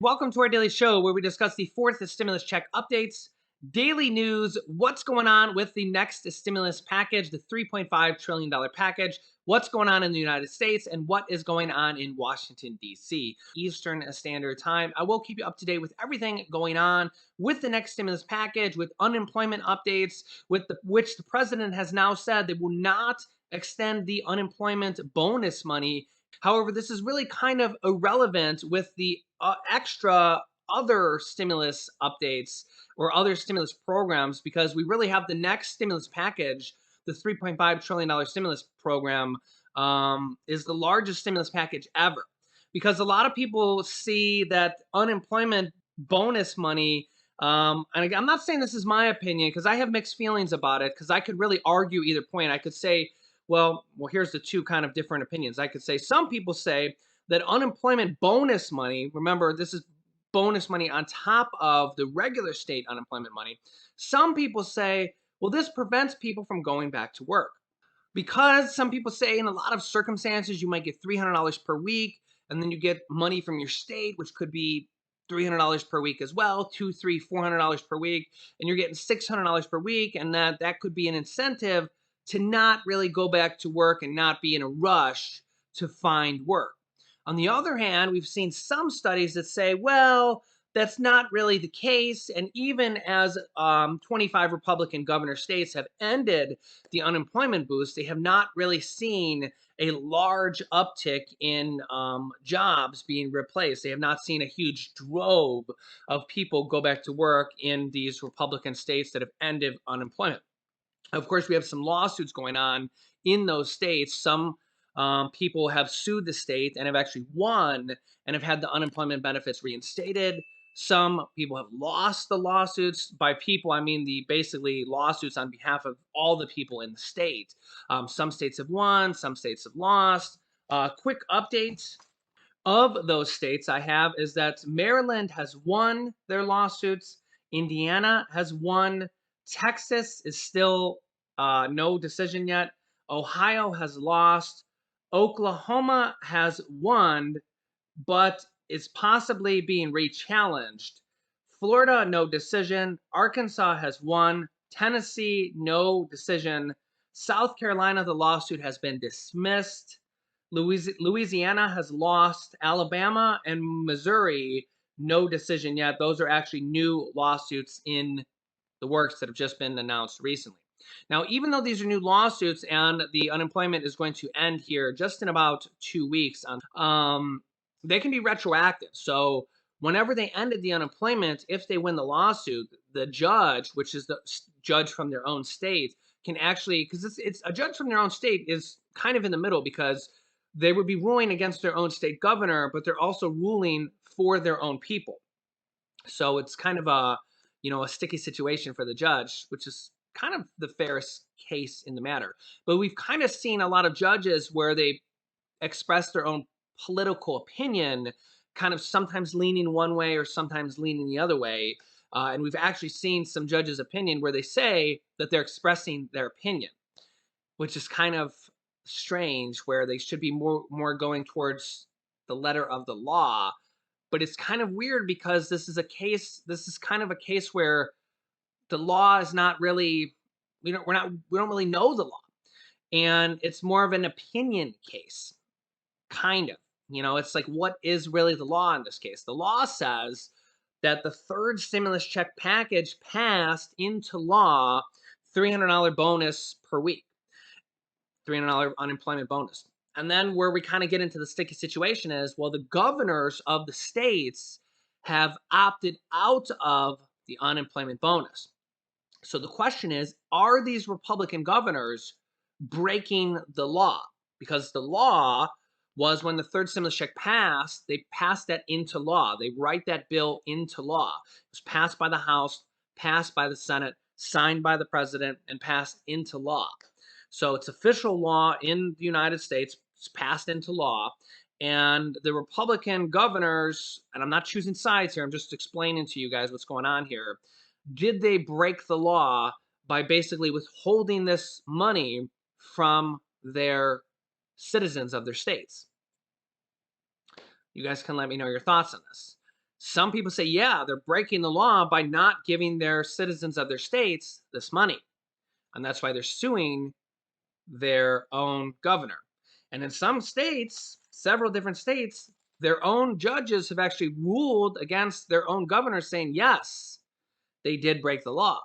Welcome to our daily show where we discuss the fourth stimulus check updates, daily news, what's going on with the next stimulus package, the $3.5 trillion package, what's going on in the United States, and what is going on in Washington, D.C. Eastern Standard Time. I will keep you up to date with everything going on with the next stimulus package, with unemployment updates, which the president has now said they will not extend the unemployment bonus money. However, this is really kind of irrelevant with the extra other stimulus updates or other stimulus programs because we really have the next stimulus package, the $3.5 trillion stimulus program, is the largest stimulus package ever. Because a lot of people see that unemployment bonus money, and I'm not saying this is my opinion because I have mixed feelings about it because I could really argue either point. I could say, well, here's the two kind of different opinions. I could say some people say that unemployment bonus money, remember, this is bonus money on top of the regular state unemployment money. Some people say, well, this prevents people from going back to work because some people say in a lot of circumstances you might get $300 per week and then you get money from your state which could be $300 per week as well, two, three, $400 per week, and you're getting $600 per week, and that could be an incentive to not really go back to work and not be in a rush to find work. On the other hand, we've seen some studies that say, well, that's not really the case. And even as 25 Republican governor states have ended the unemployment boost, they have not really seen a large uptick in jobs being replaced. They have not seen a huge drove of people go back to work in these Republican states that have ended unemployment. Of course, we have some lawsuits going on in those states. Some people have sued the state and have actually won and have had the unemployment benefits reinstated. Some people have lost the lawsuits. By people, I mean the basically lawsuits on behalf of all the people in the state. Some states have won, some states have lost. Quick updates of those states I have is that Maryland has won their lawsuits, Indiana has won, Texas is still no decision yet, Ohio has lost, Oklahoma has won, but is possibly being rechallenged. Florida, no decision. Arkansas has won. Tennessee, no decision. South Carolina, the lawsuit has been dismissed. Louisiana has lost. Alabama and Missouri, no decision yet. Those are actually new lawsuits in the works that have just been announced recently. Now, even though these are new lawsuits and the unemployment is going to end here just in about 2 weeks, they can be retroactive. So, whenever they ended the unemployment, if they win the lawsuit, the judge, which is the judge from their own state, can actually, because it's a judge from their own state is kind of in the middle because they would be ruling against their own state governor, but they're also ruling for their own people. So it's kind of a sticky situation for the judge, which is kind of the fairest case in the matter. But we've kind of seen a lot of judges where they express their own political opinion, kind of sometimes leaning one way or sometimes leaning the other way. And we've actually seen some judges' opinion where they say that they're expressing their opinion, which is kind of strange, where they should be more going towards the letter of the law. But it's kind of weird because this is kind of a case where the law is not really we don't really know the law. And it's more of an opinion case, kind of. It's like what is really the law in this case? The law says that the third stimulus check package passed into law, $300 bonus per week, $300 unemployment bonus. And then where we kind of get into the sticky situation is, well, the governors of the states have opted out of the unemployment bonus. So the question is, are these Republican governors breaking the law? Because the law was when the third stimulus check passed, they passed that into law. They write that bill into law. It was passed by the House, passed by the Senate, signed by the president, and passed into law. So it's official law in the United States. It's passed into law. And the Republican governors, and I'm not choosing sides here, I'm just explaining to you guys what's going on here. Did they break the law by basically withholding this money from their citizens of their states? You guys can let me know your thoughts on this. Some people say, yeah, they're breaking the law by not giving their citizens of their states this money. And that's why they're suing their own governor. And in some states, several different states, their own judges have actually ruled against their own governors, saying, yes, they did break the law.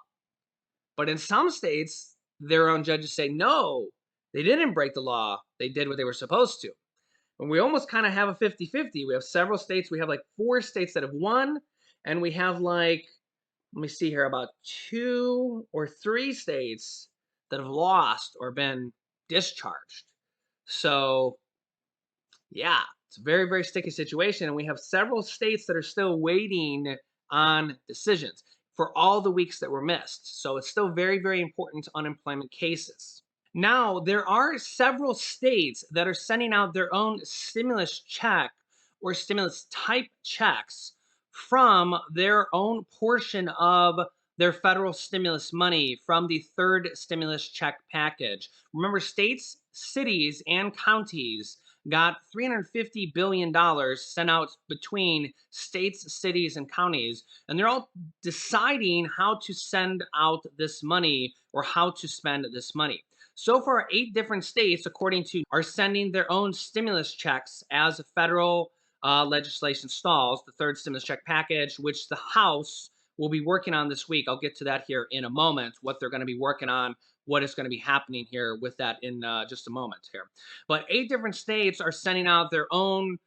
But in some states, their own judges say, no, they didn't break the law. They did what they were supposed to. And we almost kind of have a 50-50. We have several states. We have like 4 states that have won. And we have like, let me see here, about 2 or 3 states that have lost or been discharged. So, yeah, it's a very, very sticky situation. And we have several states that are still waiting on decisions for all the weeks that were missed. So, it's still very, very important unemployment cases. Now, there are several states that are sending out their own stimulus check or stimulus type checks from their own portion of their federal stimulus money from the third stimulus check package. Remember, states, cities, and counties got $350 billion sent out between states, cities, and counties, and they're all deciding how to send out this money or how to spend this money. So far, 8 different states, according to, are sending their own stimulus checks as federal legislation stalls, the third stimulus check package, which the House will be working on this week. I'll get to that here in a moment, what they're going to be working on, what is going to be happening here with that in just a moment here. But 8 different states are sending out their own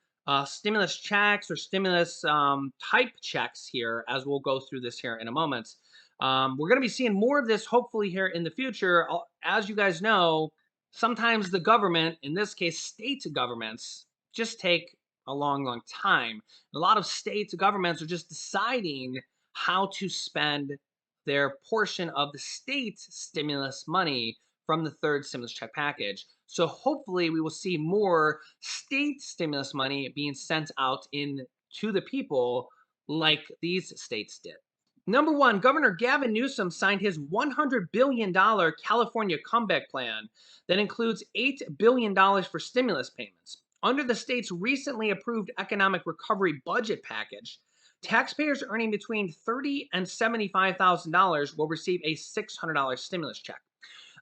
stimulus checks or stimulus type checks here, as we'll go through this here in a moment. We're going to be seeing more of this hopefully here in the future. As you guys know, sometimes the government, in this case, state governments, just take a long, long time. A lot of state governments are just deciding how to spend their portion of the state stimulus money from the third stimulus check package. So hopefully we will see more state stimulus money being sent out in to the people like these states did. Number 1, Governor Gavin Newsom signed his $100 billion California comeback plan that includes $8 billion for stimulus payments. Under the state's recently approved economic recovery budget package, taxpayers earning between $30,000 and $75,000 will receive a $600 stimulus check.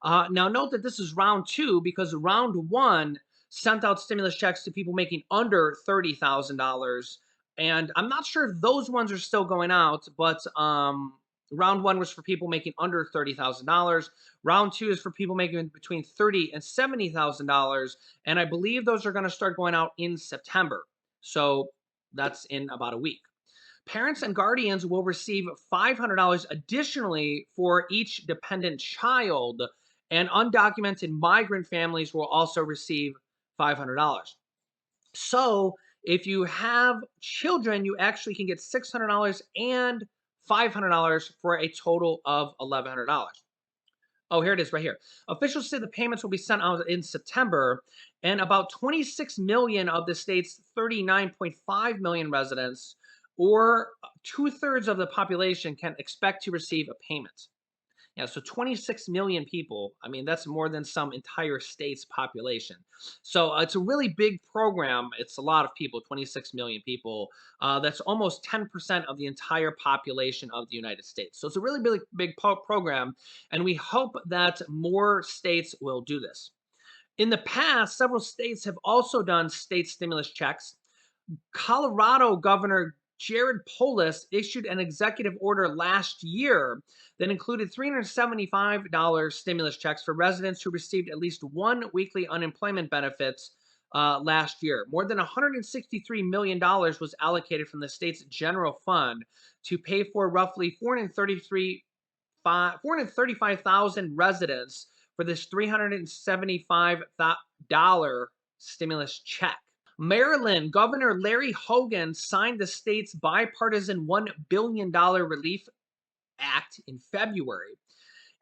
Now, note that this is round 2 because round 1 sent out stimulus checks to people making under $30,000. And I'm not sure if those ones are still going out, but round 1 was for people making under $30,000. Round 2 is for people making between $30,000 and $70,000. And I believe those are going to start going out in September. So that's in about a week. Parents and guardians will receive $500 additionally for each dependent child, and undocumented migrant families will also receive $500. So if you have children, you actually can get $600 and $500 for a total of $1,100. Oh, here it is right here. Officials say the payments will be sent out in September, and about 26 million of the state's 39.5 million residents, or 2/3 of the population, can expect to receive a payment. Yeah, so 26 million people. I mean, that's more than some entire state's population. So it's a really big program. It's a lot of people, 26 million people. That's almost 10% of the entire population of the United States. So it's a really, really big program. And we hope that more states will do this. In the past, several states have also done state stimulus checks. Colorado Governor Jared Polis issued an executive order last year that included $375 stimulus checks for residents who received at least 1 weekly unemployment benefits last year. More than $163 million was allocated from the state's general fund to pay for roughly 435,000 residents for this $375 stimulus check. Maryland Governor Larry Hogan signed the state's bipartisan $1 billion Relief Act in February,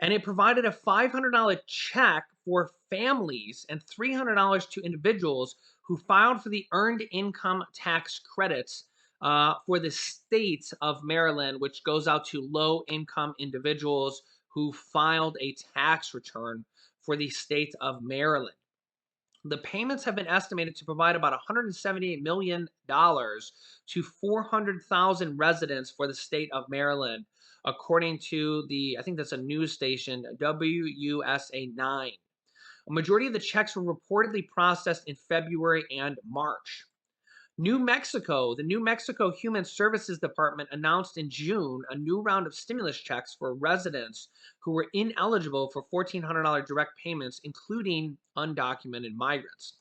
and it provided a $500 check for families and $300 to individuals who filed for the earned income tax credits for the state of Maryland, which goes out to low-income individuals who filed a tax return for the state of Maryland. The payments have been estimated to provide about $178 million to 400,000 residents for the state of Maryland, according to I think that's a news station, WUSA 9. A majority of the checks were reportedly processed in February and March. New Mexico, the New Mexico Human Services Department announced in June a new round of stimulus checks for residents who were ineligible for $1,400 direct payments, including undocumented migrants.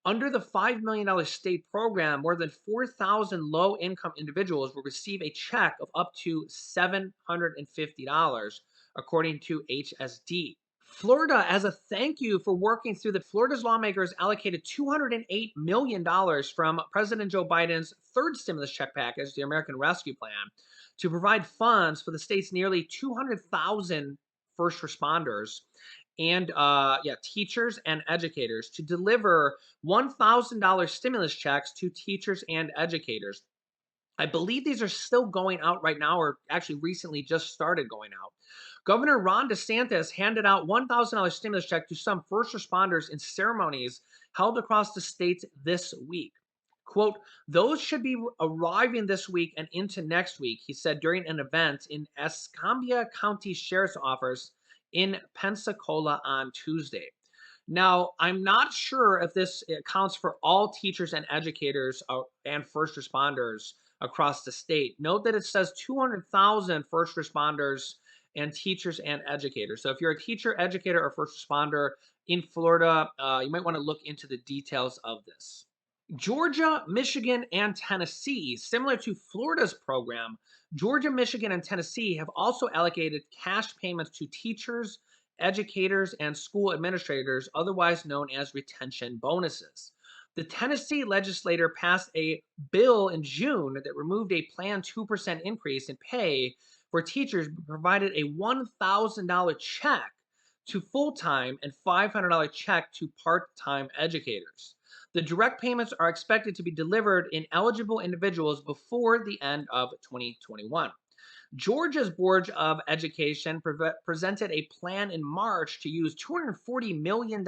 Under the $5 million state program, more than 4,000 low income individuals will receive a check of up to $750, according to HSD. Florida, as a thank you for working through Florida's lawmakers allocated $208 million from President Joe Biden's third stimulus check package, the American Rescue Plan, to provide funds for the state's nearly 200,000 first responders and teachers and educators to deliver $1,000 stimulus checks to teachers and educators. I believe these are still going out right now, or actually recently just started going out. Governor Ron DeSantis handed out $1,000 stimulus check to some first responders in ceremonies held across the state this week. Quote, those should be arriving this week and into next week, he said during an event in Escambia County Sheriff's Office in Pensacola on Tuesday. Now, I'm not sure if this accounts for all teachers and educators and first responders across the state. Note that it says 200,000 first responders and teachers and educators. So if you're a teacher, educator, or first responder in Florida, you might want to look into the details of this. Georgia, Michigan, and Tennessee, similar to Florida's program, Georgia, Michigan, and Tennessee have also allocated cash payments to teachers, educators, and school administrators, otherwise known as retention bonuses. The Tennessee legislature passed a bill in June that removed a planned 2% increase in pay for teachers, but provided a $1,000 check to full-time and $500 check to part-time educators. The direct payments are expected to be delivered in eligible individuals before the end of 2021. Georgia's Board of Education presented a plan in March to use $240 million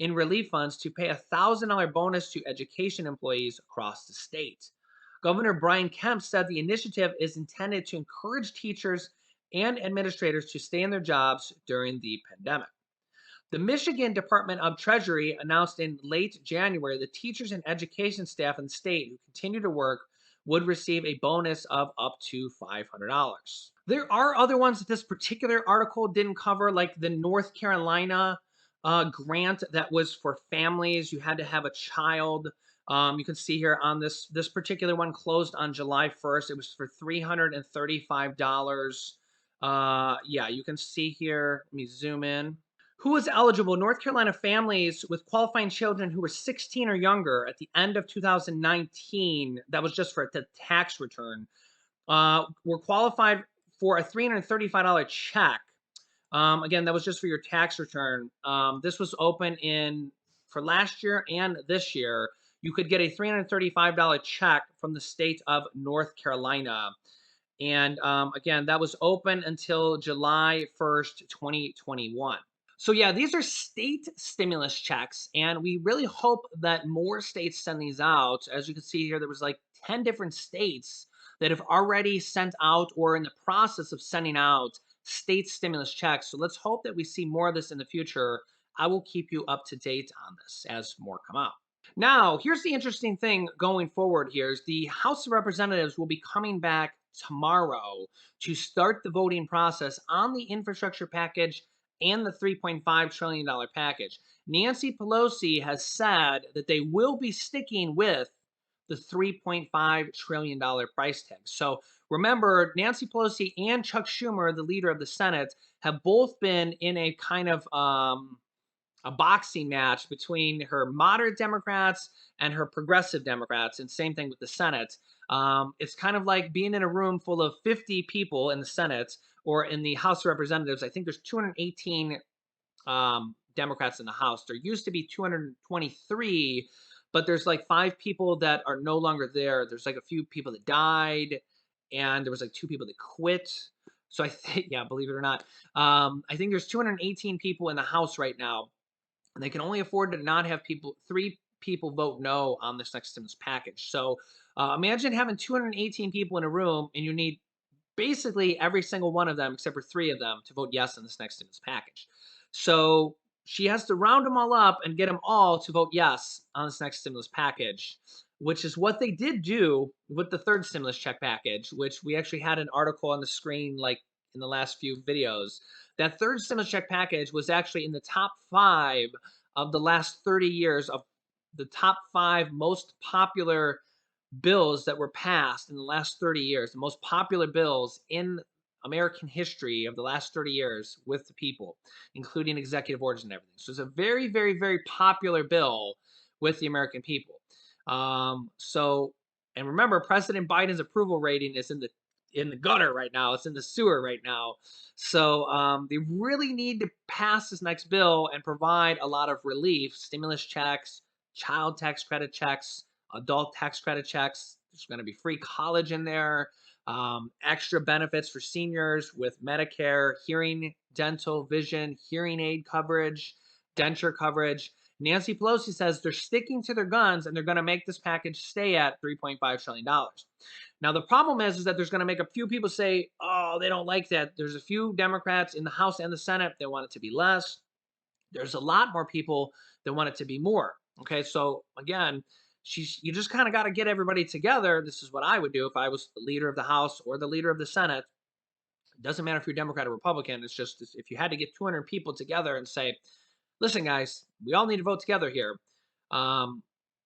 in relief funds to pay a $1,000 bonus to education employees across the state. Governor Brian Kemp said the initiative is intended to encourage teachers and administrators to stay in their jobs during the pandemic. The Michigan Department of Treasury announced in late January that teachers and education staff in the state who continue to work would receive a bonus of up to $500. There are other ones that this particular article didn't cover, like the North Carolina grant that was for families. You had to have a child. You can see here on this particular one closed on July 1st. It was for $335. You can see here. Let me zoom in. Who was eligible? North Carolina families with qualifying children who were 16 or younger at the end of 2019, that was just for the tax return, were qualified for a $335 check. Again, that was just for your tax return. This was open for last year and this year. You could get a $335 check from the state of North Carolina. And again, that was open until July 1st, 2021. So yeah, these are state stimulus checks, and we really hope that more states send these out. As you can see here, there was like 10 different states that have already sent out or in the process of sending out state stimulus checks. So let's hope that we see more of this in the future. I will keep you up to date on this as more come out. Now, here's the interesting thing going forward here is the House of Representatives will be coming back tomorrow to start the voting process on the infrastructure package and the $3.5 trillion package. Nancy Pelosi has said that they will be sticking with the $3.5 trillion price tag. So remember, Nancy Pelosi and Chuck Schumer, the leader of the Senate, have both been in a kind of a boxing match between her moderate Democrats and her progressive Democrats, and same thing with the Senate. It's kind of like being in a room full of 50 people in the Senate or in the House of Representatives. I think there's 218 Democrats in the House. There used to be 223, but there's like 5 people that are no longer there. There's like a few people that died, and there was like 2 people that quit. So I think, yeah, believe it or not, I think there's 218 people in the House right now. and they can only afford to not have three people vote no on this next stimulus package. So imagine having 218 people in a room, and you need basically every single one of them, except for three of them, to vote yes on this next stimulus package. So she has to round them all up and get them all to vote yes on this next stimulus package, which is what they did do with the third stimulus check package, which we actually had an article on the screen like in the last few videos. That third stimulus check package was actually in the top 5 of the last 30 years of the top 5 most popular bills that were passed in the last 30 years, the most popular bills in American history of the last 30 years with the people, including executive orders and everything. So it's a very, very, very popular bill with the American people. And remember, President Biden's approval rating is in the gutter right now. It's in the sewer right now. So they really need to pass this next bill and provide a lot of relief, stimulus checks, child tax credit checks, adult tax credit checks. There's going to be free college in there, extra benefits for seniors with Medicare, hearing, dental, vision, hearing aid coverage, denture coverage. Nancy Pelosi says they're sticking to their guns and they're going to make this package stay at $3.5 trillion. Now, the problem is that there's going to make a few people say, oh, they don't like that. There's a few Democrats in the House and the Senate that want it to be less. There's a lot more people that want it to be more. Okay, so again, you just kind of got to get everybody together. This is what I would do if I was the leader of the House or the leader of the Senate. It doesn't matter if you're Democrat or Republican. It's just if you had to get 200 people together and say, listen, guys, we all need to vote together here.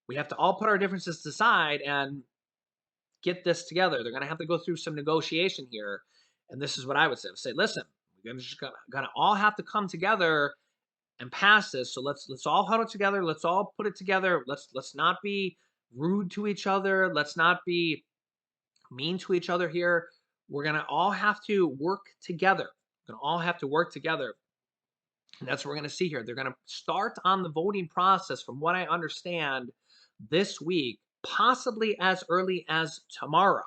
We have to all put our differences aside and get this together. They're going to have to go through some negotiation here. And this is what I would say. Say, listen, we're just going to all have to come together and pass this. So let's all huddle together. Let's all put it together. Let's not be rude to each other. Let's not be mean to each other here. We're going to all have to work together. We're going to all have to work together. And that's what we're going to see here. They're going to start on the voting process, from what I understand, this week, possibly as early as tomorrow.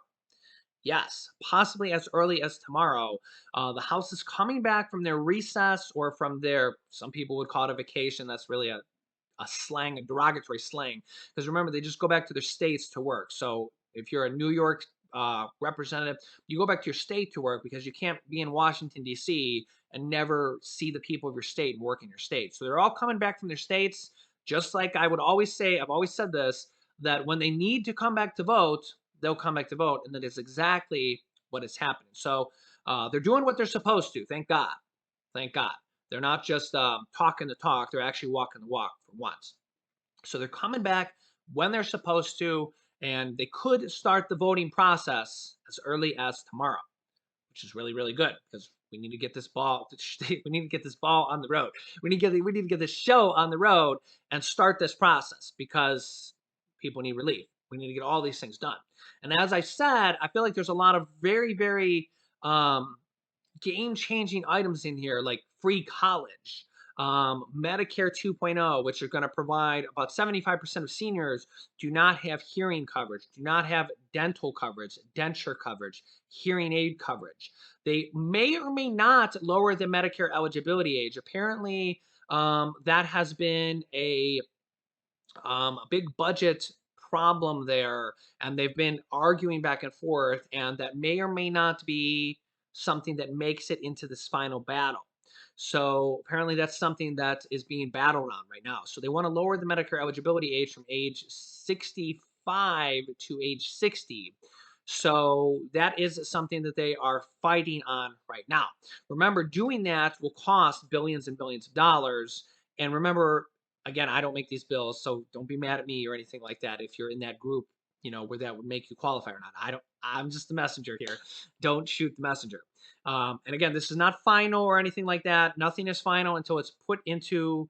Yes, possibly as early as tomorrow. The House is coming back from their recess or from their, some people would call it a vacation. That's really a slang, a derogatory slang. Because remember, they just go back to their states to work. So if you're a New York representative, you go back to your state to work because you can't be in Washington, D.C. and never see the people of your state and work in your state. So they're all coming back from their states, just like I would always say, I've always said this, that when they need to come back to vote, they'll come back to vote. And that is exactly what is happening. So they're doing what they're supposed to. Thank God. Thank God. They're not just talking the talk. They're actually walking the walk for once. So they're coming back when they're supposed to, and they could start the voting process as early as tomorrow, which is really, really good because we need to get this ball. We need to get this ball on the road. We need to get this show on the road and start this process because people need relief. We need to get all these things done. And as I said, I feel like there's a lot of very, very game-changing items in here, like free college, Medicare 2.0, which are going to provide about 75% of seniors do not have hearing coverage, do not have dental coverage, denture coverage, hearing aid coverage. They may or may not lower the Medicare eligibility age. Apparently, that has been a big budget problem there, and they've been arguing back and forth, and that may or may not be something that makes it into this final battle. So apparently that's something that is being battled on right now. So they want to lower the Medicare eligibility age from age 65 to age 60. So that is something that they are fighting on right now. Remember, doing that will cost billions and billions of dollars. And remember, again, I don't make these bills, so don't be mad at me or anything like that if you're in that group, where that would make you qualify or not. I'm just the messenger here. Don't shoot the messenger. And again, this is not final or anything like that. Nothing is final until it's put into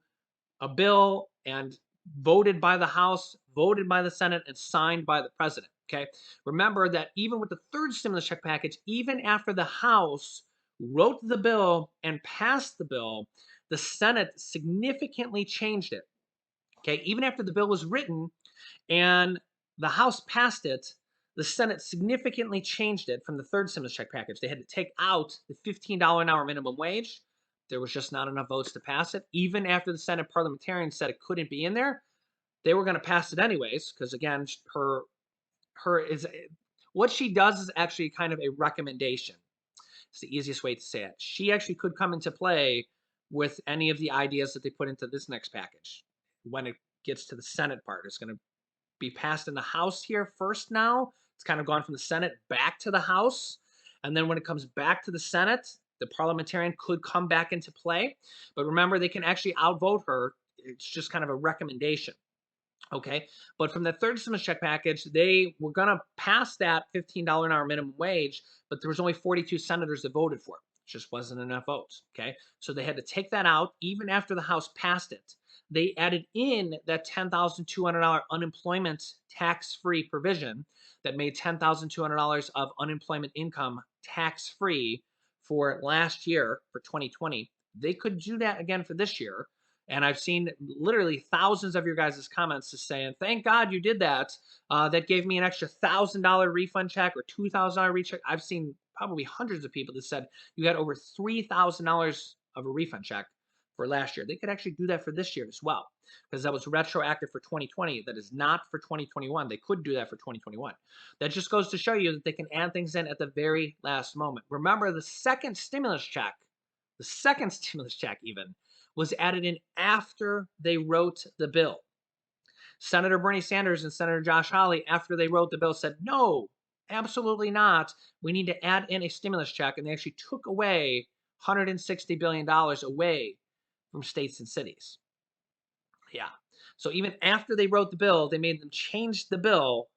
a bill and voted by the House, voted by the Senate, and signed by the president. Okay. Remember that even with the third stimulus check package, even after the House wrote the bill and passed the bill, the Senate significantly changed it. Okay. Even after the bill was written and the House passed it, the Senate significantly changed it from the third stimulus check package. They had to take out the $15 an hour minimum wage. There was just not enough votes to pass it. Even after the Senate parliamentarians said it couldn't be in there, they were going to pass it anyways because again, her is what she does is actually kind of a recommendation. It's the easiest way to say it. She actually could come into play with any of the ideas that they put into this next package. When it gets to the Senate part, it's going to be passed in the House here first now. It's kind of gone from the Senate back to the House. And then when it comes back to the Senate, the parliamentarian could come back into play. But remember, they can actually outvote her. It's just kind of a recommendation. Okay. But from the third stimulus check package, they were going to pass that $15 an hour minimum wage, but there was only 42 senators that voted for it. It just wasn't enough votes. Okay. So they had to take that out even after the House passed it. They added in that $10,200 unemployment tax-free provision that made $10,200 of unemployment income tax-free for last year, for 2020. They could do that again for this year. And I've seen literally thousands of your guys' comments just saying, thank God you did that. That gave me an extra $1,000 refund check or $2,000 refund check. I've seen probably hundreds of people that said you got over $3,000 of a refund check for last year. They could actually do that for this year as well because that was retroactive for 2020. That is not for 2021. They could do that for 2021. That just goes to show you that they can add things in at the very last moment. Remember, the second stimulus check even, was added in after they wrote the bill. Senator Bernie Sanders and Senator Josh Hawley, after they wrote the bill, said, no, absolutely not. We need to add in a stimulus check. And they actually took away $160 billion away from states and cities. Yeah. So even after they wrote the bill, they made them change the bill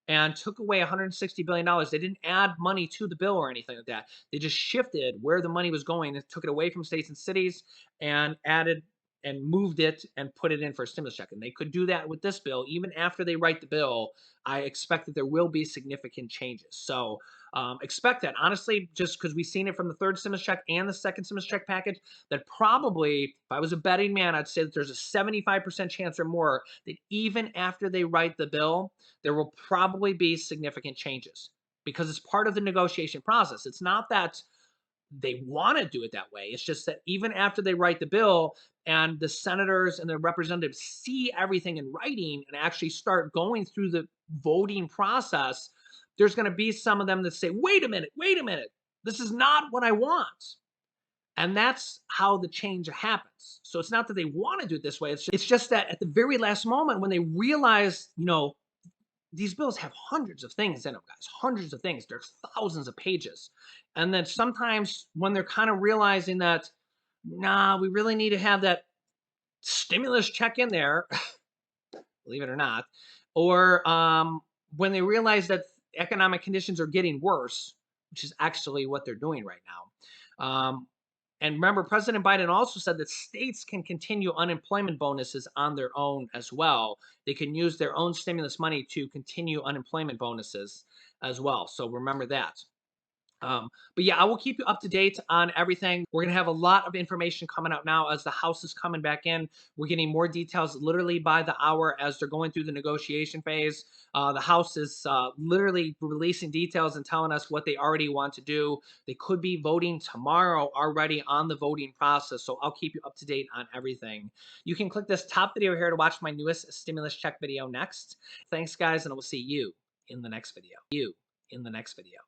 and took away $160 billion. They didn't add money to the bill or anything like that. They just shifted where the money was going and took it away from states and cities and added and moved it and put it in for a stimulus check. And they could do that with this bill. Even after they write the bill, I expect that there will be significant changes. So expect that. Honestly, just because we've seen it from the third stimulus check and the second stimulus check package, that probably, if I was a betting man, I'd say that there's a 75% chance or more that even after they write the bill, there will probably be significant changes because it's part of the negotiation process. It's not that they want to do it that way. It's just that even after they write the bill and the senators and the representatives see everything in writing and actually start going through the voting process, there's going to be some of them that say, wait a minute, this is not what I want. And that's how the change happens. So it's not that they want to do it this way. It's just that at the very last moment when they realize, these bills have hundreds of things in them, guys, hundreds of things. There's thousands of pages. And then sometimes when they're kind of realizing that, nah, we really need to have that stimulus check in there, believe it or not, or when they realize that economic conditions are getting worse, which is actually what they're doing right now. And remember, President Biden also said that states can continue unemployment bonuses on their own as well. They can use their own stimulus money to continue unemployment bonuses as well. So remember that. But yeah, I will keep you up to date on everything. We're going to have a lot of information coming out now as the House is coming back in. We're getting more details literally by the hour as they're going through the negotiation phase. The House is literally releasing details and telling us what they already want to do. They could be voting tomorrow already on the voting process. So I'll keep you up to date on everything. You can click this top video here to watch my newest stimulus check video next. Thanks, guys, and I will see you in the next video. You in the next video.